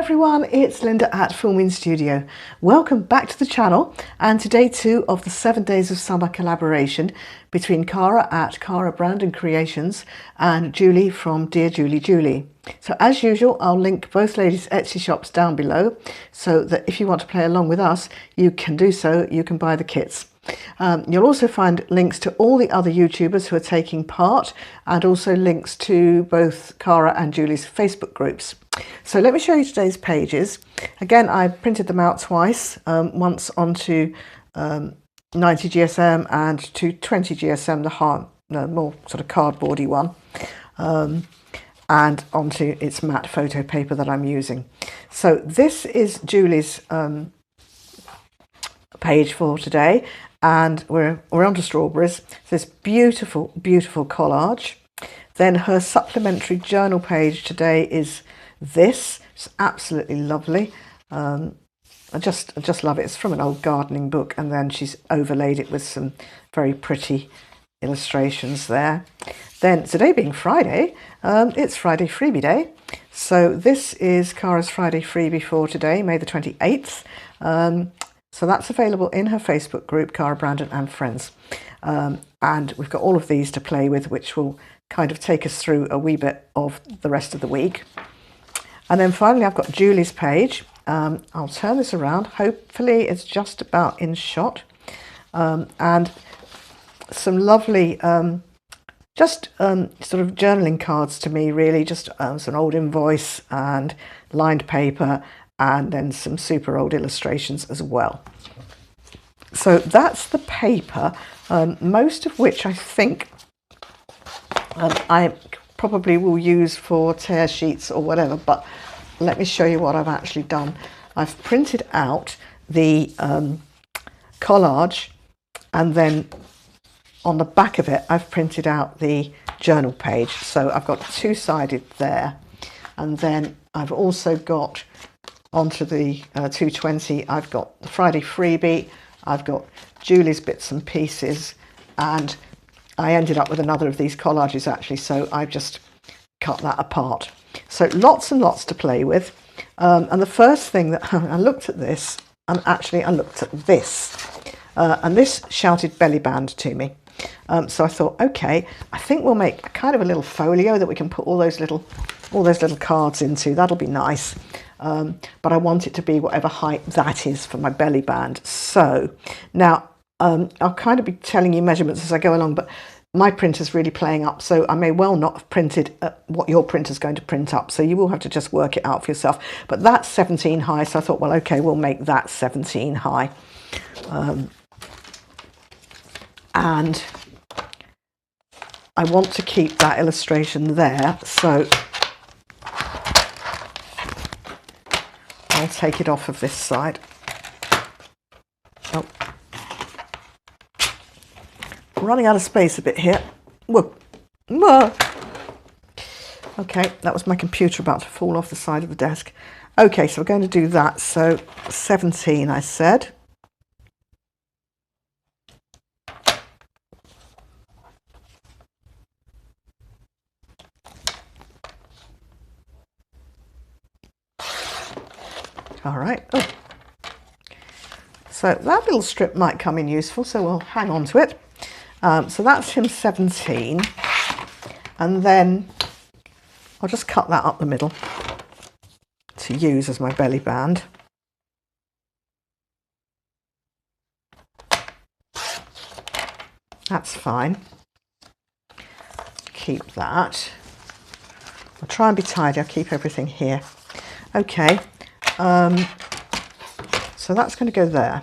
everyone, it's Linda at Filming Studio. Welcome back to the channel and to day 2 of the 7 days of summer collaboration between Cara at Cara Brand Creations and Julie from Dear Julie Julie. So as usual, I'll link both ladies' Etsy shops down below so that if you want to play along with us, you can do so, you can buy the kits. You'll also find links to all the other YouTubers who are taking part and also links to both Cara and Julie's Facebook groups. So let me show you today's pages. Again, I printed them out twice, once onto 90 GSM and to 20 GSM, the more sort of cardboardy one, and onto its matte photo paper that I'm using. So this is Julie's page for today, and we're onto strawberries. This beautiful, beautiful collage. Then her supplementary journal page today is this. It's absolutely lovely. I just love it. It's from an old gardening book, and then she's overlaid it with some very pretty illustrations there. Then today being Friday, it's Friday freebie day. So this is Cara's Friday freebie for today, May the 28th. So that's available in her Facebook group, Cara Brandon and Friends. And we've got all of these to play with, which will kind of take us through a wee bit of the rest of the week. And then finally, I've got Julie's page. I'll turn this around. Hopefully it's just about in shot. And some lovely, sort of journaling cards to me, really. Just some old invoice and lined paper, and then some super old illustrations as well. So that's the paper, most of which I think I probably will use for tear sheets or whatever, but let me show you what I've actually done. I've printed out the collage, and then on the back of it I've printed out the journal page. So I've got two-sided there, and then I've also got onto the 220, I've got the Friday freebie, I've got Julie's bits and pieces, and I ended up with another of these collages actually, so I've just cut that apart. So lots and lots to play with. And the first thing that I looked at this, and actually I looked at this, and this shouted belly band to me. So I thought, okay, I think we'll make kind of a little folio that we can put all those little cards into. That'll be nice. But I want it to be whatever height that is for my belly band. So now I'll kind of be telling you measurements as I go along, but my printer's really playing up, so I may well not have printed what your printer's going to print up, so you will have to just work it out for yourself. But that's 17 high, so I thought, well, okay, we'll make that 17 high. And I want to keep that illustration there, so I'll take it off of this side. Oh, I'm running out of space a bit here. Whoa. Whoa. Okay, that was my computer about to fall off the side of the desk. Okay, so we're going to do that. So 17, I said. All right. Oh. So that little strip might come in useful, so we'll hang on to it. So that's him 17. And then I'll just cut that up the middle to use as my belly band. That's fine. Keep that. I'll try and be tidy. I'll keep everything here. Okay. So that's going to go there.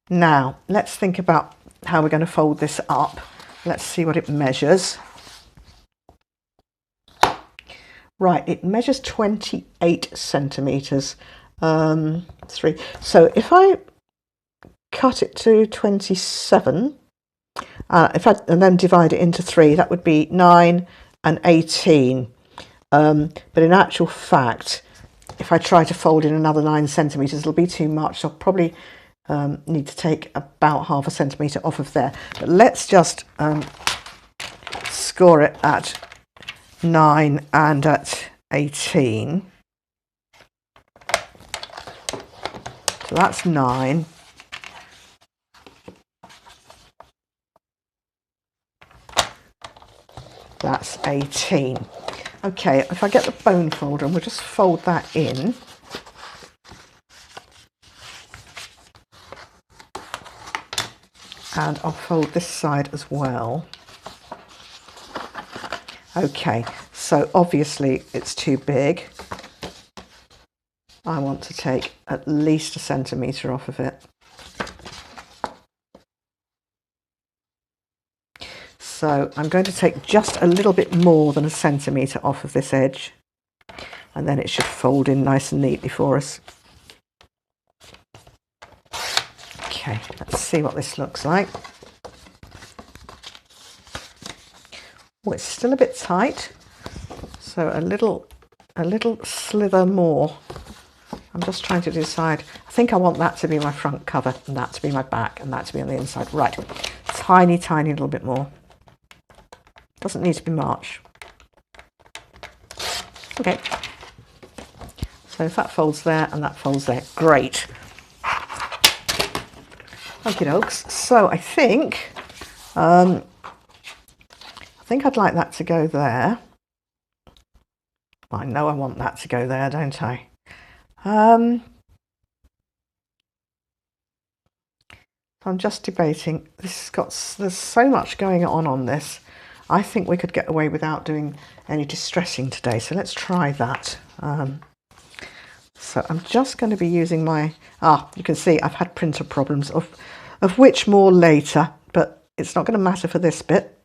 Now let's think about how we're going to fold this up. Let's see what it measures. Right, it measures 28 centimeters. 3. So if I cut it to 27, and then divide it into 3, that would be 9 and 18. But in actual fact, if I try to fold in another 9 centimeters, it'll be too much. So I'll probably need to take about ½ centimeter off of there. But let's just score it at 9 and at 18. So that's 9. That's 18. Okay, if I get the bone folder, and we'll just fold that in. And I'll fold this side as well. Okay, so obviously it's too big. I want to take at least 1 centimetre off of it. So I'm going to take just a little bit more than 1 centimetre off of this edge, and then it should fold in nice and neatly for us. Okay, let's see what this looks like. Oh, it's still a bit tight, so a little slither more. I'm just trying to decide. I think I want that to be my front cover, and that to be my back, and that to be on the inside. Right, tiny little bit more. Doesn't need to be much. Okay. So if that folds there and that folds there, great. Okie dokes. So I think I'd like that to go there. I know I want that to go there, don't I? I'm just debating. There's so much going on this. I think we could get away without doing any distressing today. So let's try that. So I'm just going to be using my, you can see I've had printer problems, of which more later, but it's not going to matter for this bit.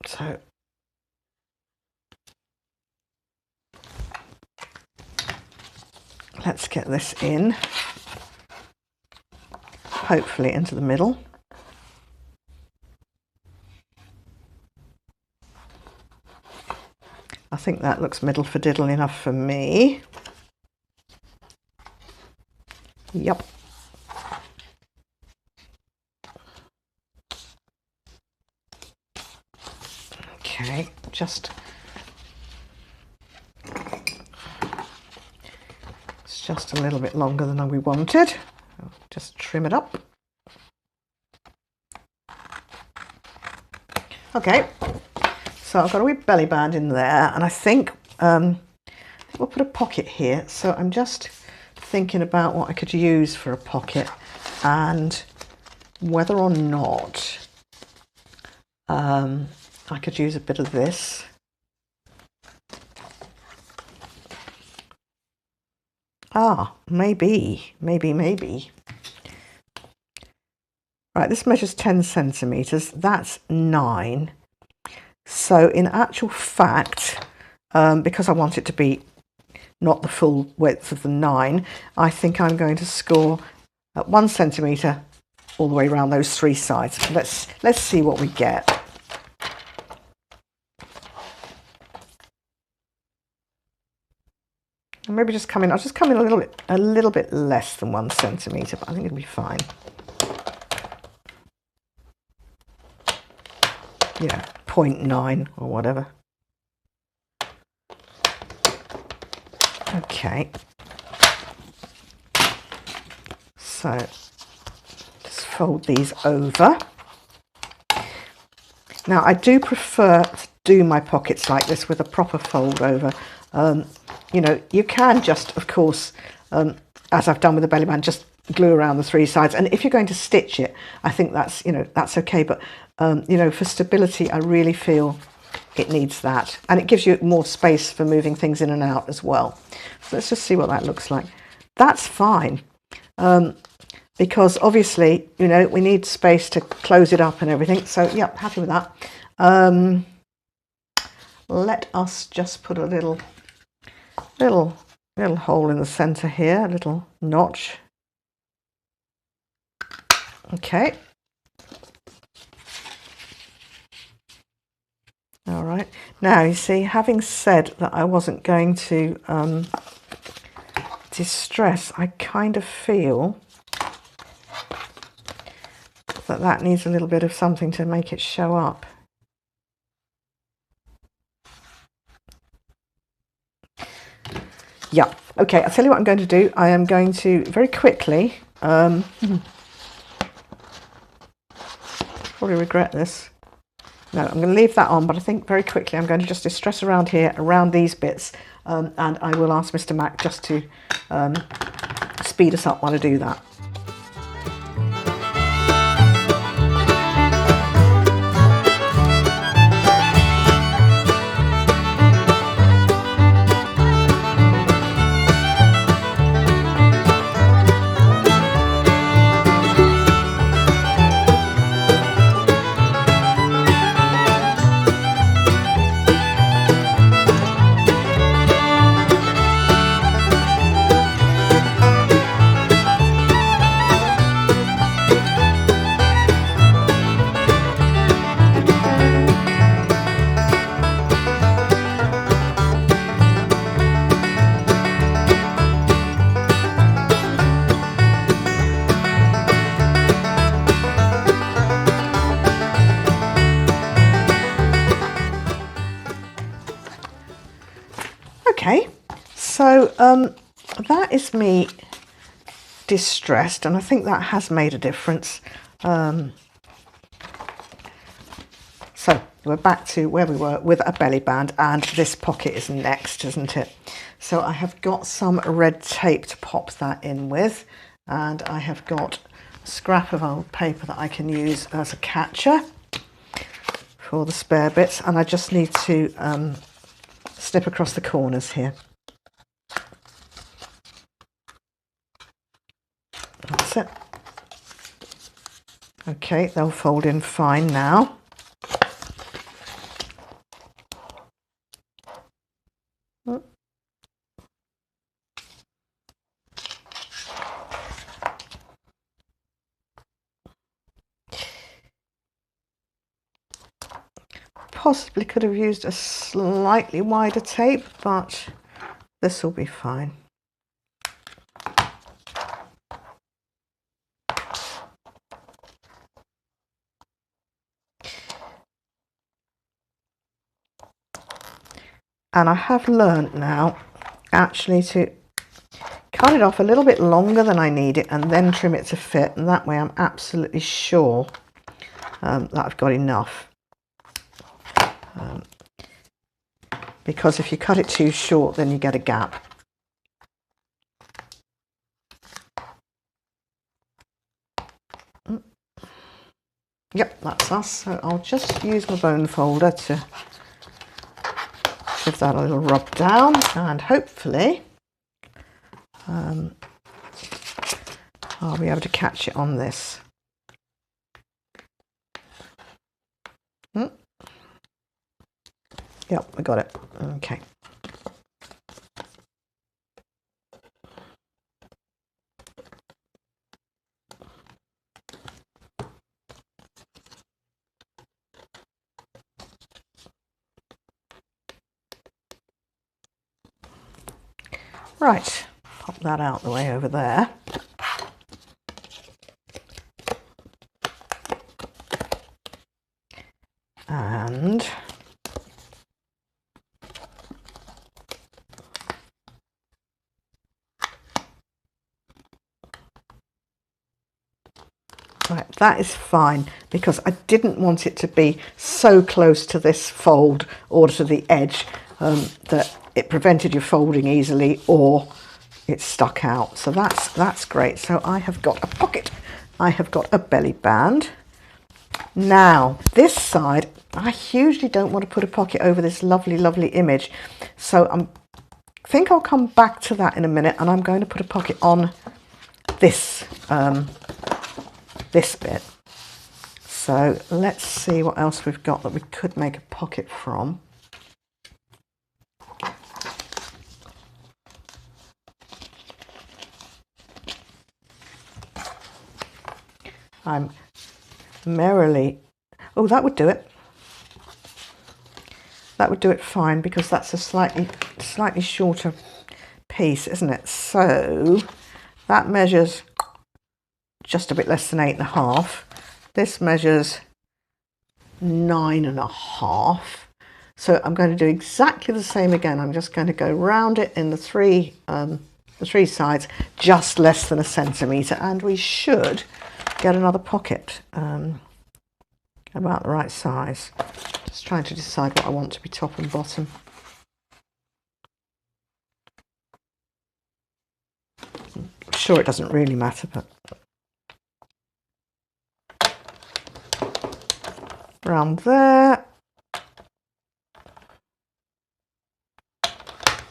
So let's get this in, hopefully into the middle. I think that looks middle for diddle enough for me. Yep. Okay, it's just a little bit longer than we wanted. I'll just trim it up. Okay, so I've got a wee belly band in there, and I think we'll put a pocket here. So I'm just thinking about what I could use for a pocket and whether or not I could use a bit of this. Maybe. Right, this measures 10 centimetres, that's 9. So in actual fact, because I want it to be not the full width of the 9, I think I'm going to score at 1 centimetre all the way around those 3 sides. Let's see what we get. And maybe I'll just come in a little bit less than 1 centimetre, but I think it'll be fine. Yeah, 0.9 or whatever. Okay. So just fold these over. Now I do prefer to do my pockets like this with a proper fold over. You know, you can just, of course, as I've done with the belly band, just glue around the 3 sides. And if you're going to stitch it, I think that's, that's okay. But, for stability, I really feel it needs that. And it gives you more space for moving things in and out as well. So let's just see what that looks like. That's fine. Because obviously, we need space to close it up and everything. So, yeah, happy with that. Let us just put a little hole in the center here, a little notch. Okay. All right. Now, you see, having said that I wasn't going to distress, I kind of feel that needs a little bit of something to make it show up. Okay, I'll tell you what I'm going to do. I am going to very quickly, probably regret this. No, I'm going to leave that on, but I think very quickly I'm going to just distress around here, around these bits, and I will ask Mr. Mac just to speed us up while I do that. Okay, so that is me distressed, and I think that has made a difference. So we're back to where we were with a belly band, and this pocket is next, isn't it? So I have got some red tape to pop that in with, and I have got a scrap of old paper that I can use as a catcher for the spare bits, and I just need to snip across the corners here. That's it. Okay, they'll fold in fine now. Possibly could have used a slightly wider tape, but this will be fine. And I have learnt now actually to cut it off a little bit longer than I need it and then trim it to fit, and that way I'm absolutely sure that I've got enough. Because if you cut it too short, then you get a gap. Yep, that's us. So I'll just use my bone folder to give that a little rub down, and hopefully I'll be able to catch it on this. Yep, I got it. Okay. Right, pop that out the way over there. And right, that is fine, because I didn't want it to be so close to this fold or to the edge that it prevented you folding easily or it stuck out. So that's great. So I have got a pocket, I have got a belly band. Now this side, I hugely don't want to put a pocket over this lovely image, so I think I'll come back to that in a minute, and I'm going to put a pocket on this this bit. So let's see what else we've got that we could make a pocket from. I'm merrily, oh, that would do it. That would do it fine, because that's a slightly shorter piece, isn't it? So that measures just a bit less than 8.5. This measures 9.5. So I'm going to do exactly the same again. I'm just going to go round it in the three sides, just less than a centimetre, and we should get another pocket about the right size. Just trying to decide what I want to be top and bottom. I'm sure it doesn't really matter, but around there,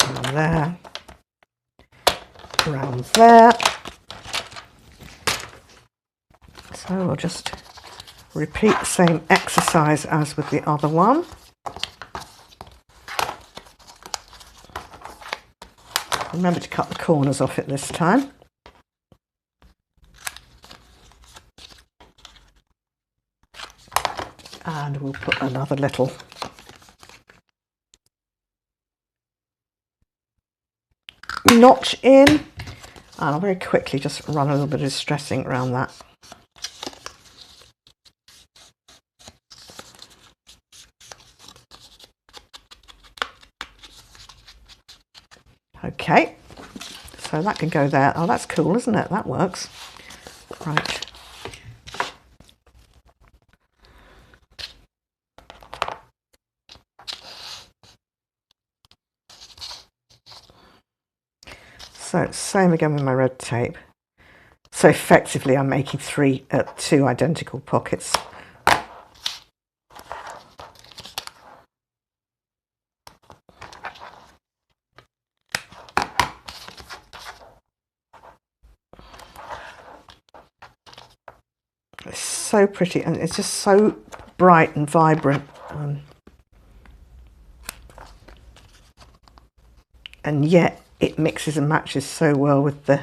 around there, around there. So we'll just repeat the same exercise as with the other one. Remember to cut the corners off it this time. And we'll put another little notch in, and I'll very quickly just run a little bit of distressing around that. Okay, so that can go there. Oh, that's cool, isn't it? That works. Right. So same again with my red tape. So effectively I'm making two identical pockets. It's so pretty, and it's just so bright and vibrant. And yet it mixes and matches so well with the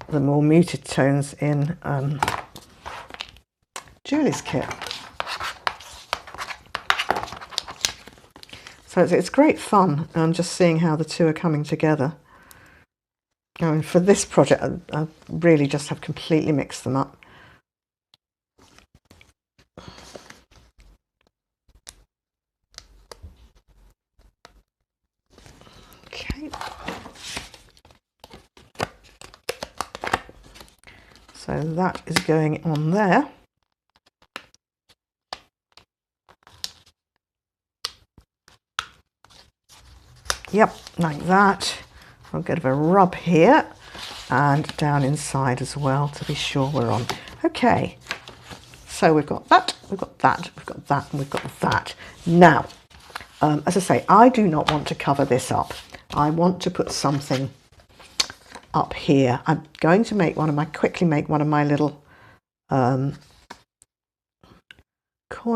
more muted tones in Julie's kit. So it's great fun, just seeing how the two are coming together. I mean, for this project, I really just have completely mixed them up. Okay. So that is going on there. Yep, like that. I'll get a rub here and down inside as well to be sure we're on. Okay, so we've got that, we've got that, we've got that, and we've got that. Now, as I say, I do not want to cover this up. I want to put something up here. I'm going to quickly make one of my little corner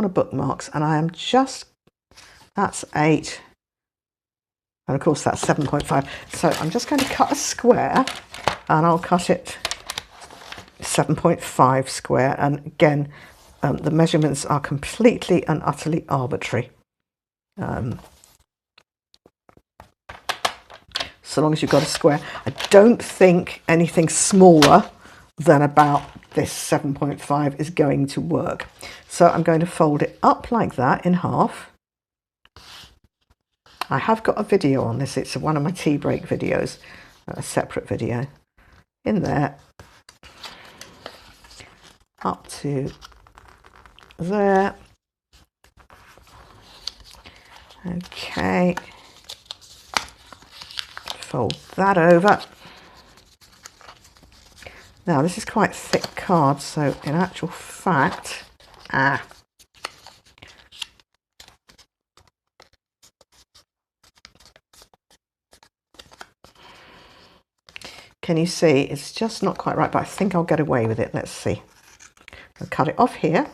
bookmarks, and I am just, that's 8. And of course that's 7.5. So I'm just going to cut a square, and I'll cut it 7.5 square. And again, the measurements are completely and utterly arbitrary. So long as you've got a square. I don't think anything smaller than about this 7.5 is going to work. So I'm going to fold it up like that in half. I have got a video on this. It's one of my tea break videos, a separate video. In there, up to there. Okay. Fold that over. Now this is quite thick card, so in actual fact, can you see? It's just not quite right, but I think I'll get away with it. Let's see. I'll cut it off here.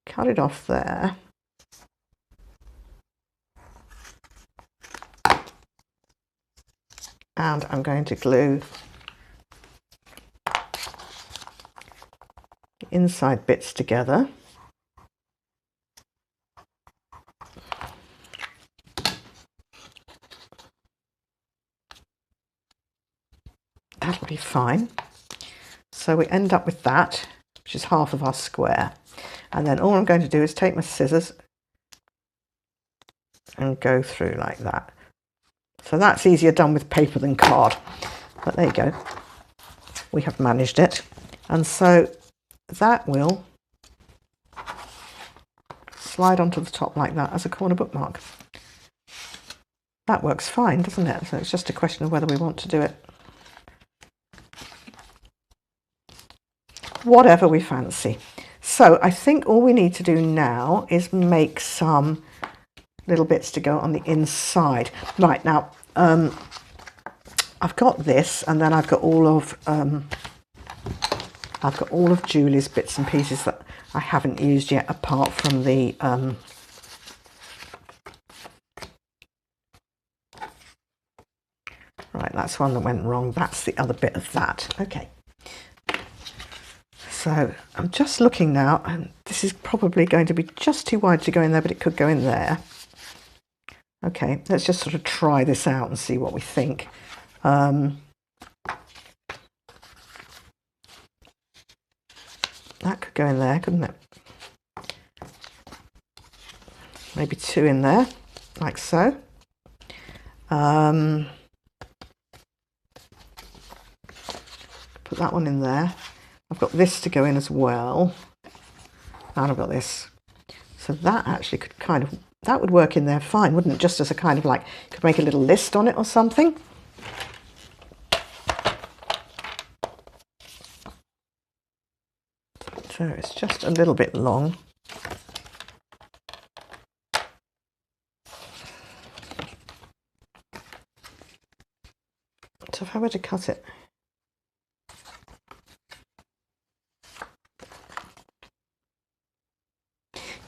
Cut it off there. And I'm going to glue the inside bits together. That'll be fine. So we end up with that, which is half of our square. And then all I'm going to do is take my scissors, and go through like that. So that's easier done with paper than card, but there you go. We have managed it. And so that will slide onto the top like that as a corner bookmark. That works fine, doesn't it? So it's just a question of whether we want to do it. Whatever we fancy. So I think all we need to do now is make some little bits to go on the inside. Right, now I've got this, and then I've got all of Julie's bits and pieces that I haven't used yet, apart from the right, that's one that went wrong. That's the other bit of that. Okay. So I'm just looking now, and this is probably going to be just too wide to go in there, but it could go in there. Okay, let's just sort of try this out and see what we think. That could go in there, couldn't it? Maybe two in there, like so. Put that one in there. I've got this to go in as well, and I've got this. So that actually could kind of, that would work in there fine, wouldn't it? Just as a kind of like, you could make a little list on it or something. So it's just a little bit long. So if I were to cut it,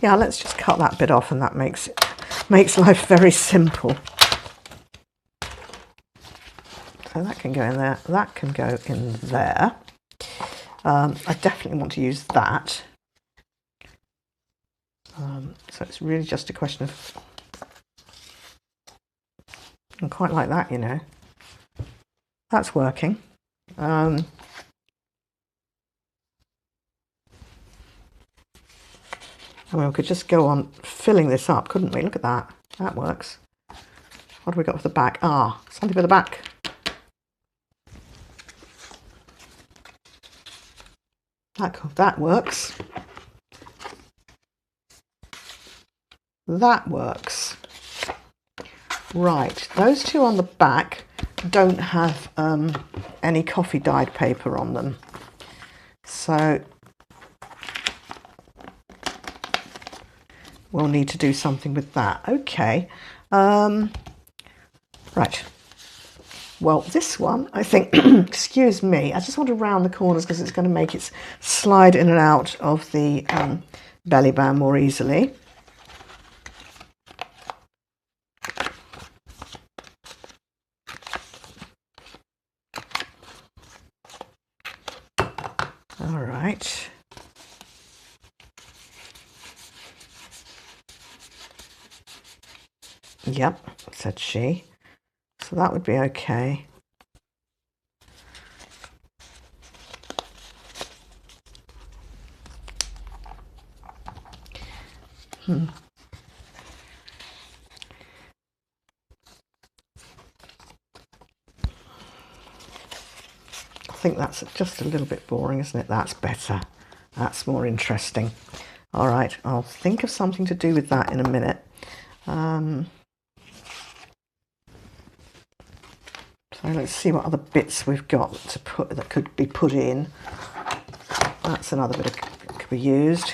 yeah, let's just cut that bit off, and that makes life very simple. So that can go in there, that can go in there. I definitely want to use that. So it's really just a question of, I quite like that, you know. That's working. I mean, we could just go on filling this up, couldn't we? Look at that. That works. What have we got for the back? Ah, something for the back. That works. That works. Right, those two on the back don't have any coffee dyed paper on them. So we'll need to do something with that. Okay. Right. Well, this one, I think, excuse me, I just want to round the corners because it's going to make it slide in and out of the belly band more easily. All right. Yep, said she. So that would be okay. I think that's just a little bit boring, isn't it? That's better. That's more interesting. All right, I'll think of something to do with that in a minute. So let's see what other bits we've got to put that could be put in. That's another bit that could be used.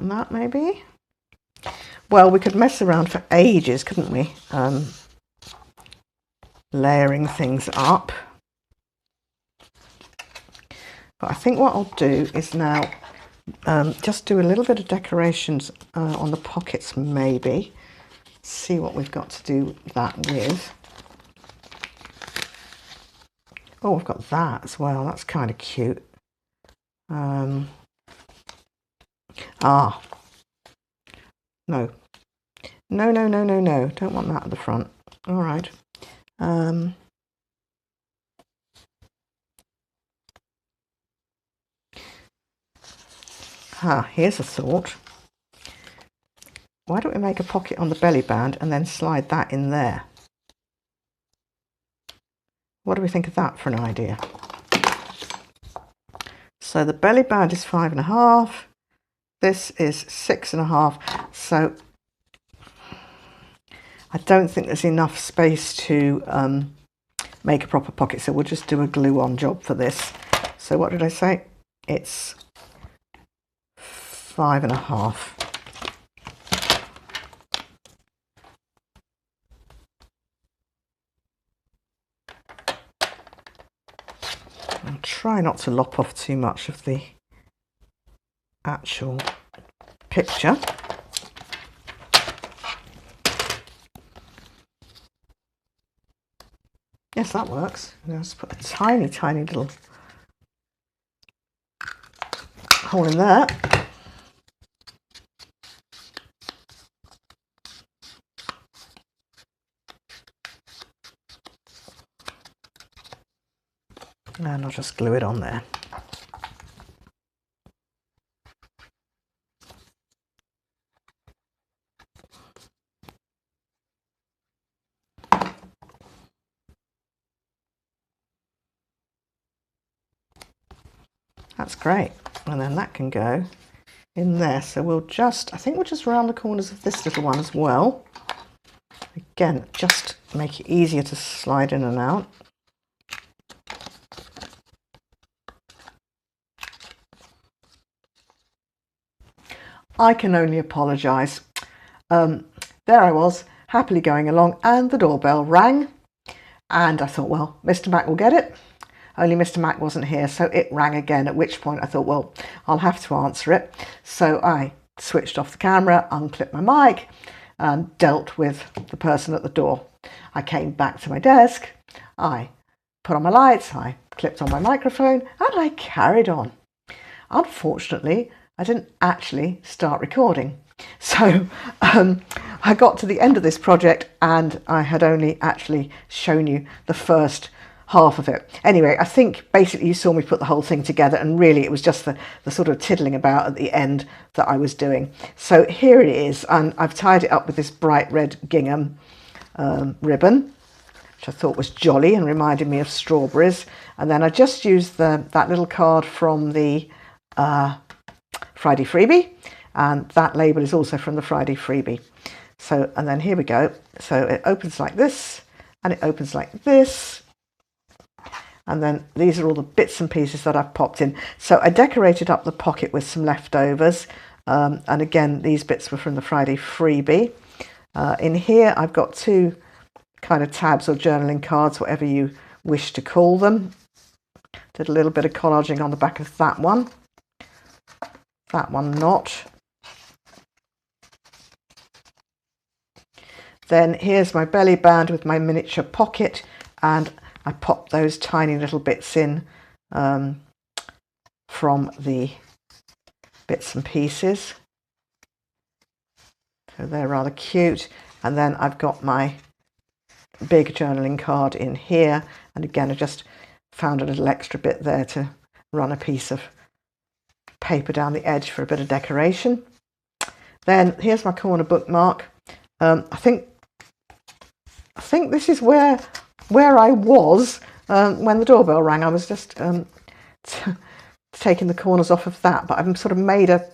That maybe. Well, we could mess around for ages, couldn't we? Layering things up. But I think what I'll do is now just do a little bit of decorations on the pockets, maybe. See what we've got to do that with. Oh, I've got that as well. That's kind of cute. No. No. Don't want that at the front. All right. Here's a thought. Why don't we make a pocket on the belly band and then slide that in there? What do we think of that for an idea? So the belly band is 5.5. This is 6.5. So I don't think there's enough space to make a proper pocket. So we'll just do a glue-on job for this. So what did I say? It's 5.5. I'll try not to lop off too much of the actual picture. Yes, that works. Let's put a tiny, tiny little hole in there. And I'll just glue it on there. That's great. And then that can go in there. So we'll just, I think we'll just round the corners of this little one as well. Again, just make it easier to slide in and out. I can only apologise. There I was, happily going along, and the doorbell rang. And I thought, well, Mr. Mac will get it. Only Mr. Mac wasn't here, so it rang again, at which point I thought, well, I'll have to answer it. So I switched off the camera, unclipped my mic, and dealt with the person at the door. I came back to my desk, I put on my lights, I clipped on my microphone, and I carried on. Unfortunately, I didn't actually start recording. So I got to the end of this project and I had only actually shown you the first half of it. Anyway, I think basically you saw me put the whole thing together, and really it was just the sort of tiddling about at the end that I was doing. So here it is, and I've tied it up with this bright red gingham ribbon, which I thought was jolly and reminded me of strawberries. And then I just used that little card from the Friday freebie, and that label is also from the Friday freebie. So, and then here we go. So it opens like this, and it opens like this. And then these are all the bits and pieces that I've popped in. So I decorated up the pocket with some leftovers. And again, these bits were from the Friday freebie. In here, I've got two kind of tabs or journaling cards, whatever you wish to call them. Did a little bit of collaging on the back of that one. That one not. Then here's my belly band with my miniature pocket, and I popped those tiny little bits in from the bits and pieces. So they're rather cute. And then I've got my big journaling card in here. And again, I just found a little extra bit there to run a piece of paper down the edge for a bit of decoration. Then here's my corner bookmark. I think this is where I was when the doorbell rang. I was just taking the corners off of that, but I've sort of made a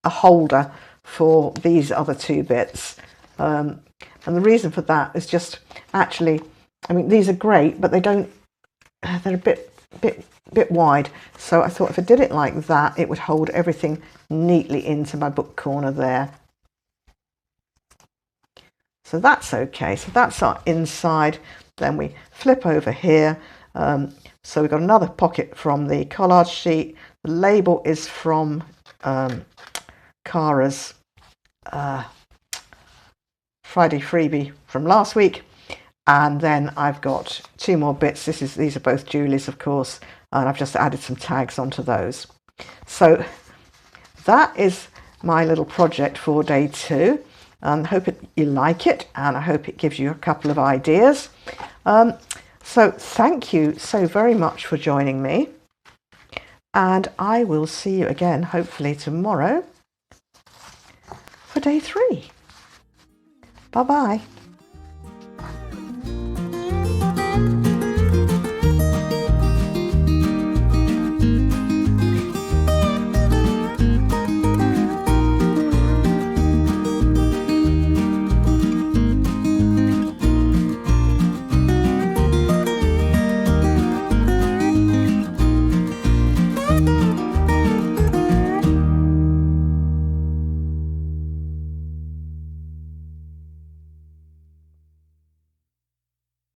holder for these other two bits. And the reason for that is just actually, I mean, these are great, but they're a bit wide. So I thought if I did it like that, it would hold everything neatly into my book corner there. So that's okay. So that's our inside. Then we flip over here. So we've got another pocket from the collage sheet. The label is from Cara's Friday freebie from last week. And then I've got two more bits. These are both Julie's, of course, and I've just added some tags onto those. So that is my little project for day 2. I hope you like it, and I hope it gives you a couple of ideas. So thank you so very much for joining me. And I will see you again, hopefully tomorrow, for day 3. Bye-bye.